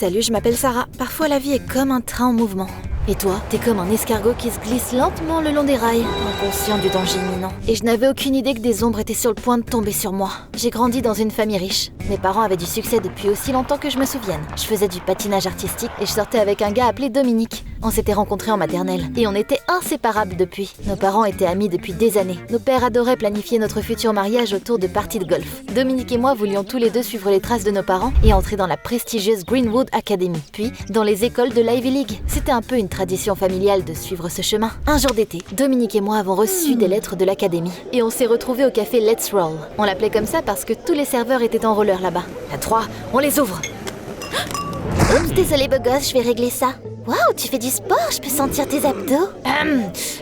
Salut, je m'appelle Sarah. Parfois la vie est comme un train en mouvement. Et toi, t'es comme un escargot qui se glisse lentement le long des rails, inconscient du danger imminent. Et je n'avais aucune idée que des ombres étaient sur le point de tomber sur moi. J'ai grandi dans une famille riche. Mes parents avaient du succès depuis aussi longtemps que je me souvienne. Je faisais du patinage artistique et je sortais avec un gars appelé Dominique. On s'était rencontrés en maternelle et on était inséparables depuis. Nos parents étaient amis depuis des années. Nos pères adoraient planifier notre futur mariage autour de parties de golf. Dominique et moi voulions tous les deux suivre les traces de nos parents et entrer dans la prestigieuse Greenwood Academy, puis dans les écoles de l'Ivy League. C'était un peu une tradition familiale de suivre ce chemin. Un jour d'été, Dominique et moi avons reçu des lettres de l'académie et on s'est retrouvés au café Let's Roll. On l'appelait comme ça parce que tous les serveurs étaient en roller là-bas. À 3, on les ouvre. Oups, désolé beau gosse, je vais régler ça. Waouh, tu fais du sport, je peux sentir tes abdos.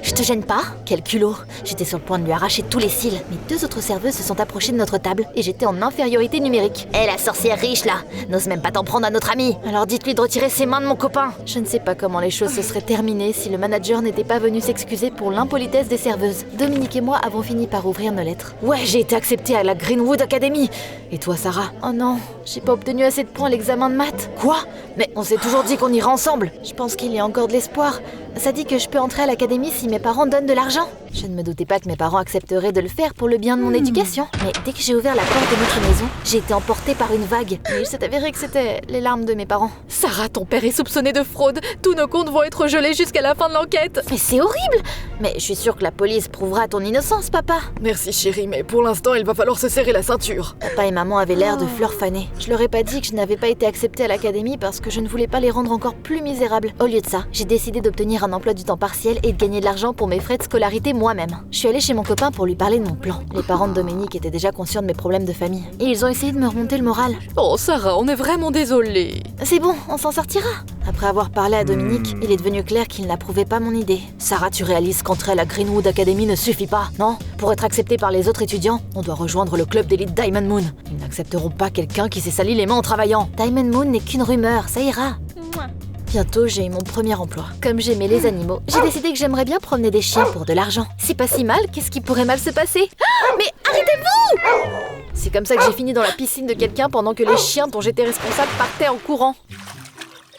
Je te gêne pas? Quel culot! J'étais sur le point de lui arracher tous les cils. Mais 2 autres serveuses se sont approchées de notre table et j'étais en infériorité numérique. Eh, la sorcière riche là, n'ose même pas t'en prendre à notre ami. Alors dites-lui de retirer ses mains de mon copain. Je ne sais pas comment les choses se seraient terminées si le manager n'était pas venu s'excuser pour l'impolitesse des serveuses. Dominique et moi avons fini par ouvrir nos lettres. Ouais, j'ai été acceptée à la Greenwood Academy. Et toi, Sarah? Oh non, j'ai pas obtenu assez de points à l'examen de maths. Quoi? Mais on s'est toujours dit qu'on ira ensemble. Je pense qu'il y a encore de l'espoir. Ça dit que je peux entrer à l'académie si mes parents donnent de l'argent. Je ne me doutais pas que mes parents accepteraient de le faire pour le bien de mon éducation. Mais dès que j'ai ouvert la porte de notre maison, j'ai été emportée par une vague. Et il s'est avéré que c'était les larmes de mes parents. Sarah, ton père est soupçonné de fraude. Tous nos comptes vont être gelés jusqu'à la fin de l'enquête. Mais c'est horrible! Mais je suis sûre que la police prouvera ton innocence, papa. Merci chérie, mais pour l'instant, il va falloir se serrer la ceinture. Papa et maman avaient l'air de fleurs fanées. Je leur ai pas dit que je n'avais pas été acceptée à l'académie parce que je ne voulais pas les rendre encore plus misérables. Au lieu de ça, j'ai décidé d'obtenir un emploi du temps partiel et de gagner de l'argent pour mes frais de scolarité moi-même. Je suis allée chez mon copain pour lui parler de mon plan. Les parents de Dominique étaient déjà conscients de mes problèmes de famille. Et ils ont essayé de me remonter le moral. Oh Sarah, on est vraiment désolés. C'est bon, on s'en sortira. Après avoir parlé à Dominique, il est devenu clair qu'il n'approuvait pas mon idée. Sarah, tu réalises qu'entrer à la Greenwood Academy ne suffit pas, non? Pour être accepté par les autres étudiants, on doit rejoindre le club d'élite Diamond Moon. Ils n'accepteront pas quelqu'un qui s'est sali les mains en travaillant. Diamond Moon n'est qu'une rumeur, ça ira. Bientôt, j'ai eu mon premier emploi. Comme j'aimais les animaux, j'ai décidé que j'aimerais bien promener des chiens pour de l'argent. C'est pas si mal, qu'est-ce qui pourrait mal se passer? Mais arrêtez-vous! C'est comme ça que j'ai fini dans la piscine de quelqu'un pendant que les chiens dont j'étais responsable partaient en courant.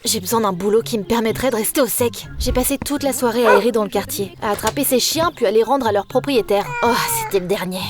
J'ai besoin d'un boulot qui me permettrait de rester au sec. J'ai passé toute la soirée à errer dans le quartier, à attraper ces chiens puis à les rendre à leurs propriétaires. Oh, c'était le dernier.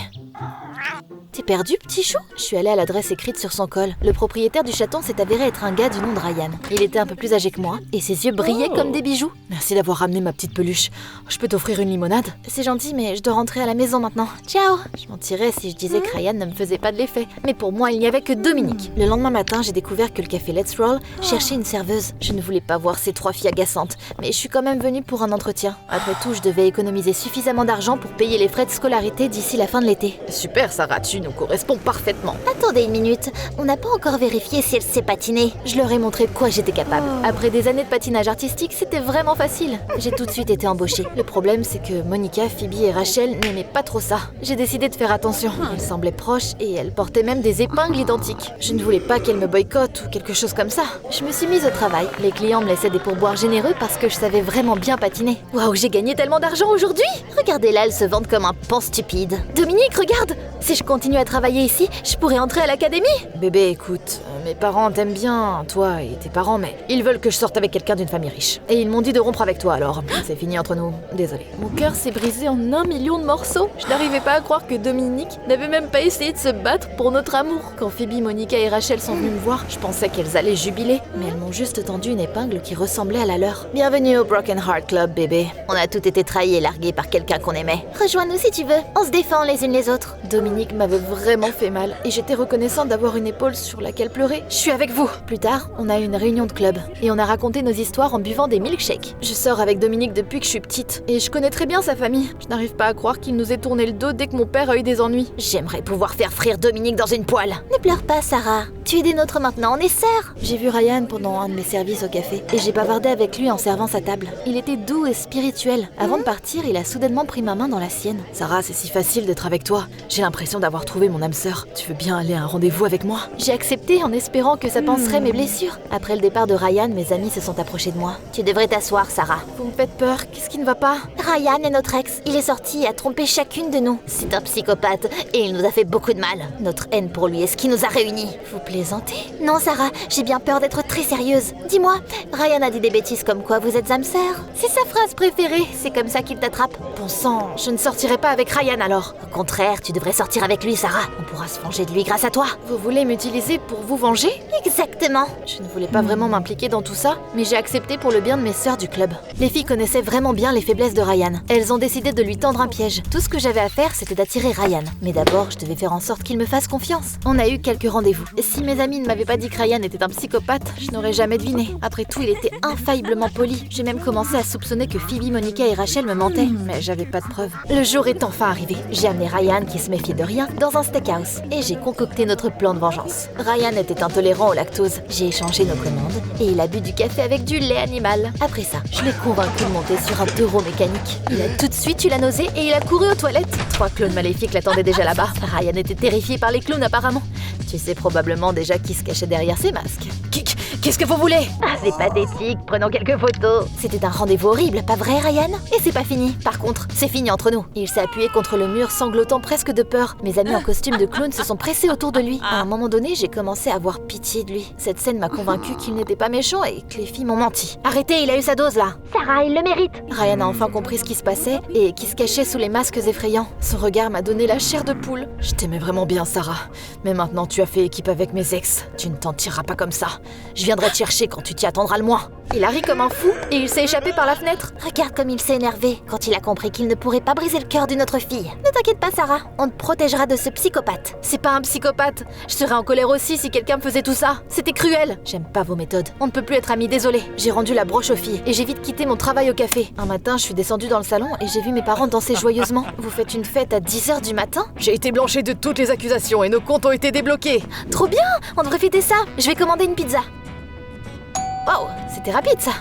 T'es perdu, petit chou? Je suis allée à l'adresse écrite sur son col. Le propriétaire du chaton s'est avéré être un gars du nom de Ryan. Il était un peu plus âgé que moi, et ses yeux brillaient comme des bijoux. Merci d'avoir ramené ma petite peluche. Je peux t'offrir une limonade? C'est gentil, mais je dois rentrer à la maison maintenant. Ciao! Je mentirais si je disais que Ryan ne me faisait pas de l'effet. Mais pour moi, il n'y avait que Dominique. Le lendemain matin, j'ai découvert que le café Let's Roll cherchait une serveuse. Je ne voulais pas voir ces 3 filles agaçantes, mais je suis quand même venue pour un entretien. Après tout, je devais économiser suffisamment d'argent pour payer les frais de scolarité d'ici la fin de l'été. Super Sarah, tu nous corresponds parfaitement. Attendez une minute, on n'a pas encore vérifié si elle sait patiner. Je leur ai montré de quoi j'étais capable. Après des années de patinage artistique, c'était vraiment facile. J'ai tout de suite été embauchée. Le problème, c'est que Monica, Phoebe et Rachel n'aimaient pas trop ça. J'ai décidé de faire attention. Elles semblaient proches et elles portaient même des épingles identiques. Je ne voulais pas qu'elles me boycottent ou quelque chose comme ça. Je me suis mise au travail. Les clients me laissaient des pourboires généreux parce que je savais vraiment bien patiner. Waouh, j'ai gagné tellement d'argent aujourd'hui! Regardez-la, elle se vante comme un pan stupide. Dominique, regarde! Si je continue à travailler ici, je pourrais entrer à l'académie. Bébé, écoute, mes parents t'aiment bien, toi et tes parents, mais ils veulent que je sorte avec quelqu'un d'une famille riche. Et ils m'ont dit de rompre avec toi, alors c'est fini entre nous. Désolée. Mon cœur s'est brisé en 1 million de morceaux. Je n'arrivais pas à croire que Dominique n'avait même pas essayé de se battre pour notre amour. Quand Phoebe, Monica et Rachel sont venues me voir, je pensais qu'elles allaient jubiler, mais elles m'ont juste tendu une épingle qui ressemblait à la leur. Bienvenue au Broken Heart Club, bébé. On a tout été trahis et largués par quelqu'un qu'on aimait. Rejoins-nous si tu veux, on se défend les unes les autres. Dominique m'avait vraiment fait mal et j'étais reconnaissante d'avoir une épaule sur laquelle pleurer. Je suis avec vous. Plus tard, on a eu une réunion de club et on a raconté nos histoires en buvant des milkshakes. Je sors avec Dominique depuis que je suis petite et je connais très bien sa famille. Je n'arrive pas à croire qu'il nous ait tourné le dos dès que mon père a eu des ennuis. J'aimerais pouvoir faire frire Dominique dans une poêle. Ne pleure pas, Sarah. Tu es des nôtres maintenant, on est sœurs. J'ai vu Ryan pendant un de mes services au café et j'ai bavardé avec lui en servant sa table. Il était doux et spirituel. Avant de partir, il a soudainement pris ma main dans la sienne. Sarah, c'est si facile d'être avec toi. J'ai l'impression d'avoir trouvé mon âme sœur. Tu veux bien aller à un rendez-vous avec moi? J'ai accepté en espérant espérant que ça panserait mes blessures. Après le départ de Ryan, mes amis se sont approchés de moi. Tu devrais t'asseoir, Sarah. Vous me faites peur, qu'est-ce qui ne va pas? Ryan est notre ex. Il est sorti et a trompé chacune de nous. C'est un psychopathe et il nous a fait beaucoup de mal. Notre haine pour lui est ce qui nous a réunis. Vous plaisantez? Non, Sarah, j'ai bien peur d'être très sérieuse. Dis-moi, Ryan a dit des bêtises comme quoi vous êtes âme sœur. C'est sa phrase préférée, c'est comme ça qu'il t'attrape. Bon sang, je ne sortirai pas avec Ryan alors. Au contraire, tu devrais sortir avec lui, Sarah. On pourra se venger de lui grâce à toi. Vous voulez m'utiliser pour vous venger? Exactement. Je ne voulais pas vraiment m'impliquer dans tout ça, mais j'ai accepté pour le bien de mes sœurs du club. Les filles connaissaient vraiment bien les faiblesses de Ryan. Elles ont décidé de lui tendre un piège. Tout ce que j'avais à faire, c'était d'attirer Ryan. Mais d'abord, je devais faire en sorte qu'il me fasse confiance. On a eu quelques rendez-vous. Si mes amis ne m'avaient pas dit que Ryan était un psychopathe, je n'aurais jamais deviné. Après tout, il était infailliblement poli. J'ai même commencé à soupçonner que Phoebe, Monica et Rachel me mentaient, mais j'avais pas de preuves. Le jour est enfin arrivé. J'ai amené Ryan, qui se méfiait de rien, dans un steakhouse. Et j'ai concocté notre plan de vengeance. Ryan était intolérant au lactose. J'ai échangé nos commandes et il a bu du café avec du lait animal. Après ça, je l'ai convaincu de monter sur un taureau mécanique. Il a tout de suite eu la nausée et il a couru aux toilettes. 3 clowns maléfiques l'attendaient déjà là-bas. Ryan était terrifié par les clowns apparemment. Tu sais probablement déjà qui se cachait derrière ces masques. Qu'est-ce que vous voulez? Ah, c'est pathétique, prenons quelques photos. C'était un rendez-vous horrible, pas vrai Ryan? Et c'est pas fini. Par contre, c'est fini entre nous. Il s'est appuyé contre le mur, sanglotant presque de peur. Mes amis en costume de clown se sont pressés autour de lui. À un moment donné, j'ai commencé à avoir pitié de lui. Cette scène m'a convaincu qu'il n'était pas méchant et que les filles m'ont menti. Arrêtez, il a eu sa dose là. Sarah, il le mérite. Ryan a enfin compris ce qui se passait et qui se cachait sous les masques effrayants. Son regard m'a donné la chair de poule. Je t'aimais vraiment bien, Sarah. Mais maintenant, tu as fait équipe avec mes ex. Tu ne t'en tireras pas comme ça. Je viendrai te chercher quand tu t'y attendras le moins. Il a ri comme un fou et il s'est échappé par la fenêtre. Regarde comme il s'est énervé quand il a compris qu'il ne pourrait pas briser le cœur d'une autre fille. Ne t'inquiète pas, Sarah, on te protégera de ce psychopathe. C'est pas un psychopathe. Je serais en colère aussi si quelqu'un me faisait tout ça. C'était cruel. J'aime pas vos méthodes. On ne peut plus être amis, désolé. J'ai rendu la broche aux filles et j'ai vite quitté mon travail au café. Un matin, je suis descendue dans le salon et j'ai vu mes parents danser joyeusement. Vous faites une fête à 10h du matin? J'ai été blanchie de toutes les accusations et nos comptes ont été débloqués. Trop bien! On devrait fêter ça. Je vais commander une pizza. Wow, c'était rapide ça.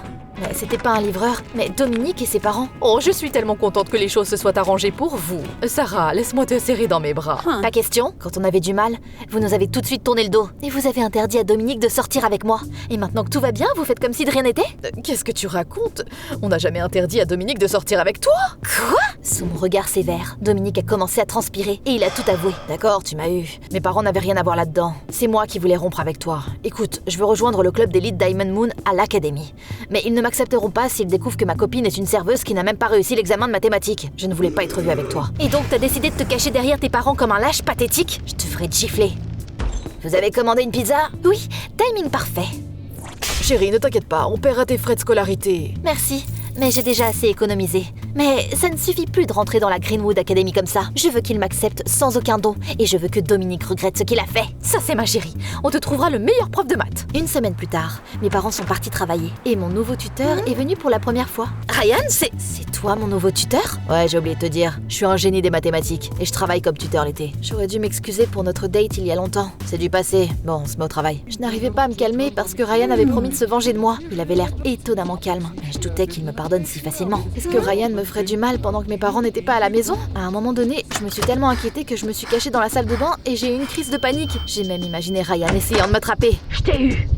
Mais c'était pas un livreur, mais Dominique et ses parents. Oh, je suis tellement contente que les choses se soient arrangées pour vous. Sarah, laisse-moi te serrer dans mes bras. Pas question. Quand on avait du mal, vous nous avez tout de suite tourné le dos. Et vous avez interdit à Dominique de sortir avec moi. Et maintenant que tout va bien, vous faites comme si de rien n'était? Qu'est-ce que tu racontes? On n'a jamais interdit à Dominique de sortir avec toi. Quoi? Sous mon regard sévère, Dominique a commencé à transpirer et il a tout avoué. D'accord, tu m'as eu. Mes parents n'avaient rien à voir là-dedans. C'est moi qui voulais rompre avec toi. Écoute, je veux rejoindre le club d'élite Diamond Moon à l'académie. Mais ils ne m'accepteront pas s'ils découvrent que ma copine est une serveuse qui n'a même pas réussi l'examen de mathématiques. Je ne voulais pas être vue avec toi. Et donc t'as décidé de te cacher derrière tes parents comme un lâche pathétique? Je te ferai gifler. Vous avez commandé une pizza? Oui, timing parfait. Chérie, ne t'inquiète pas, on paiera tes frais de scolarité. Merci, mais j'ai déjà assez économisé. Mais ça ne suffit plus de rentrer dans la Greenwood Academy comme ça. Je veux qu'il m'accepte sans aucun don et je veux que Dominique regrette ce qu'il a fait. Ça c'est ma chérie, on te trouvera le meilleur prof de maths. Une semaine plus tard, mes parents sont partis travailler et mon nouveau tuteur est venu pour la première fois. Ryan, c'est toi mon nouveau tuteur? Ouais, j'ai oublié de te dire, je suis un génie des mathématiques et je travaille comme tuteur l'été. J'aurais dû m'excuser pour notre date il y a longtemps. C'est du passé, bon, on se met au travail. Je n'arrivais pas à me calmer parce que Ryan avait promis de se venger de moi. Il avait l'air étonnamment calme, mais je doutais qu'il me pardonne si facilement. Est-ce que Ryan me ferait du mal pendant que mes parents n'étaient pas à la maison? À un moment donné, je me suis tellement inquiétée que je me suis cachée dans la salle de bain et j'ai eu une crise de panique. J'ai même imaginé Ryan essayant de m'attraper. Je t'ai eu.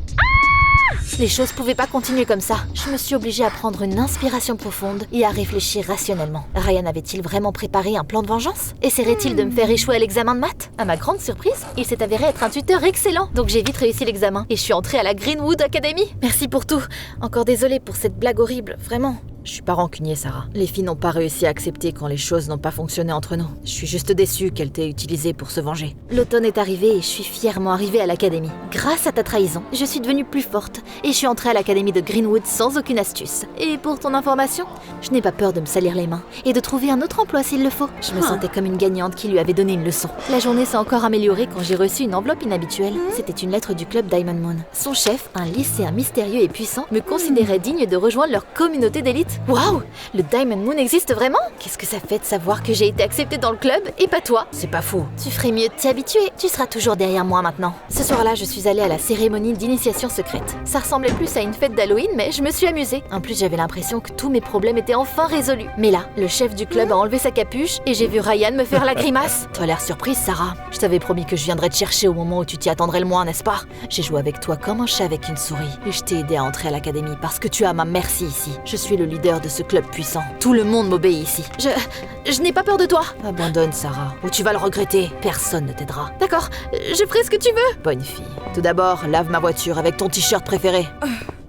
Les choses pouvaient pas continuer comme ça. Je me suis obligée à prendre une inspiration profonde et à réfléchir rationnellement. Ryan avait-il vraiment préparé un plan de vengeance? Essaierait-il de me faire échouer à l'examen de maths? À ma grande surprise, il s'est avéré être un tuteur excellent. Donc j'ai vite réussi l'examen et je suis entrée à la Greenwood Academy. Merci pour tout. Encore désolée pour cette blague horrible, vraiment. Je suis pas rancunier, Sarah. Les filles n'ont pas réussi à accepter quand les choses n'ont pas fonctionné entre nous. Je suis juste déçue qu'elle t'ait utilisée pour se venger. L'automne est arrivé et je suis fièrement arrivée à l'académie. Grâce à ta trahison, je suis devenue plus forte et je suis entrée à l'académie de Greenwood sans aucune astuce. Et pour ton information, je n'ai pas peur de me salir les mains et de trouver un autre emploi s'il le faut. Je me sentais comme une gagnante qui lui avait donné une leçon. La journée s'est encore améliorée quand j'ai reçu une enveloppe inhabituelle. C'était une lettre du club Diamond Moon. Son chef, un lycéen mystérieux et puissant, me considérait digne de rejoindre leur communauté d'élite. Waouh, le Diamond Moon existe vraiment? Qu'est-ce que ça fait de savoir que j'ai été acceptée dans le club et pas toi? C'est pas faux. Tu ferais mieux de t'y habituer, tu seras toujours derrière moi maintenant. Ce soir-là, je suis allée à la cérémonie d'initiation secrète. Ça ressemblait plus à une fête d'Halloween, mais je me suis amusée. En plus, j'avais l'impression que tous mes problèmes étaient enfin résolus. Mais là, le chef du club a enlevé sa capuche et j'ai vu Ryan me faire la grimace. T'as l'air surprise, Sarah. Je t'avais promis que je viendrais te chercher au moment où tu t'y attendrais le moins, n'est-ce pas? J'ai joué avec toi comme un chat avec une souris. Et je t'ai aidé à entrer à l'académie parce que tu as ma merci ici. Je suis le leader de ce club puissant. Tout le monde m'obéit ici. Je n'ai pas peur de toi. Abandonne, Sarah, ou tu vas le regretter. Personne ne t'aidera. D'accord, je ferai ce que tu veux. Bonne fille. Tout d'abord, lave ma voiture avec ton t-shirt préféré.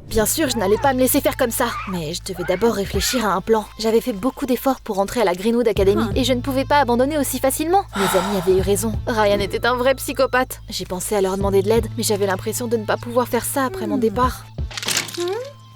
Bien sûr, je n'allais pas me laisser faire comme ça. Mais je devais d'abord réfléchir à un plan. J'avais fait beaucoup d'efforts pour entrer à la Greenwood Academy et je ne pouvais pas abandonner aussi facilement. Mes amis avaient eu raison. Ryan était un vrai psychopathe. J'ai pensé à leur demander de l'aide, mais j'avais l'impression de ne pas pouvoir faire ça après mon départ.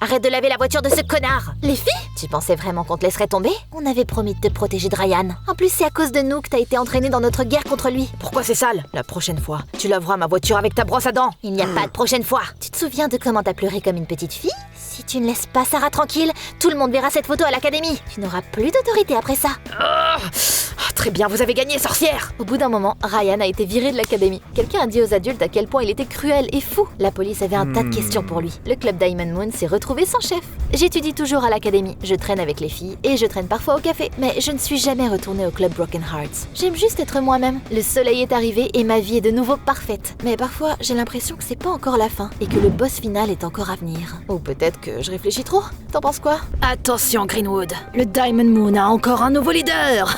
Arrête de laver la voiture de ce connard! Les filles? Tu pensais vraiment qu'on te laisserait tomber? On avait promis de te protéger de Ryan. En plus, c'est à cause de nous que t'as été entraîné dans notre guerre contre lui. Pourquoi c'est sale? La prochaine fois, tu laveras ma voiture avec ta brosse à dents. Il n'y a pas de prochaine fois. Tu te souviens de comment t'as pleuré comme une petite fille? Si tu ne laisses pas Sarah tranquille, tout le monde verra cette photo à l'académie. Tu n'auras plus d'autorité après ça. Très bien, vous avez gagné, sorcière! Au bout d'un moment, Ryan a été viré de l'académie. Quelqu'un a dit aux adultes à quel point il était cruel et fou. La police avait un tas de questions pour lui. Le club Diamond Moon s'est retrouvé sans chef. J'étudie toujours à l'académie, je traîne avec les filles et je traîne parfois au café. Mais je ne suis jamais retournée au club Broken Hearts. J'aime juste être moi-même. Le soleil est arrivé et ma vie est de nouveau parfaite. Mais parfois, j'ai l'impression que c'est pas encore la fin et que le boss final est encore à venir. Ou peut-être que je réfléchis trop. T'en penses quoi? Attention, Greenwood, le Diamond Moon a encore un nouveau leader.